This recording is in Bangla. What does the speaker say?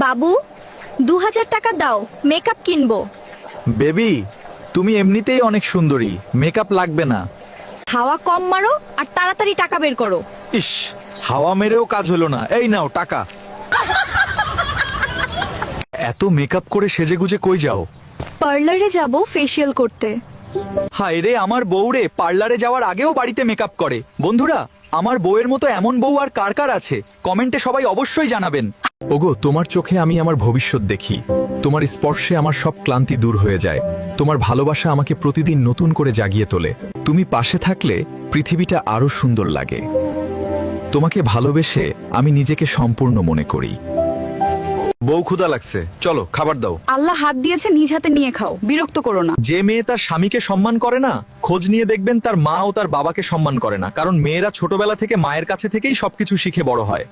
বাবু 2000 টাকা দাও, মেকআপ কিনবো। বেবি, তুমি এমনিতেই অনেক সুন্দরী, মেকআপ লাগবে না। হাওয়া কম মারো আর তাড়াতাড়ি টাকা বের করো। ইস, হাওয়া মেরেও কাজ হলো না। এই নাও টাকা। এত মেকআপ করে সেজেগুজে কই যাও? পার্লারে যাব ফেসিয়াল করতে। হায় রে, আমার বউ রে, পার্লারে যাওয়ার আগেও বাড়িতে মেকআপ করে। বন্ধুরা, আমার বউয়ের মতো এমন বউ আর কার কার আছে কমেন্টে সবাই অবশ্যই জানাবেন। ওগো, তোমার চোখে আমি আমার ভবিষ্যৎ দেখি। তোমার স্পর্শে আমার সব ক্লান্তি দূর হয়ে যায়। তোমার ভালোবাসা আমাকে প্রতিদিন নতুন করে জাগিয়ে তোলে। তুমি পাশে থাকলে পৃথিবীটা আরো সুন্দর লাগে। তোমাকে ভালোবেসে আমি নিজেকে সম্পূর্ণ মনে করি। বউ ক্ষুধা লাগছে, চলো খাবার দাও। আল্লাহ হাত দিয়েছে, নিজ হাতে নিয়ে খাও, বিরক্ত করো না। যে মেয়ে তার স্বামীকে সম্মান করে না, খোঁজ নিয়ে দেখবেন তার মা ও তার বাবাকে সম্মান করে না। কারণ মেয়েরা ছোটবেলা থেকে মায়ের কাছে থেকেই সবকিছু শিখে বড় হয়।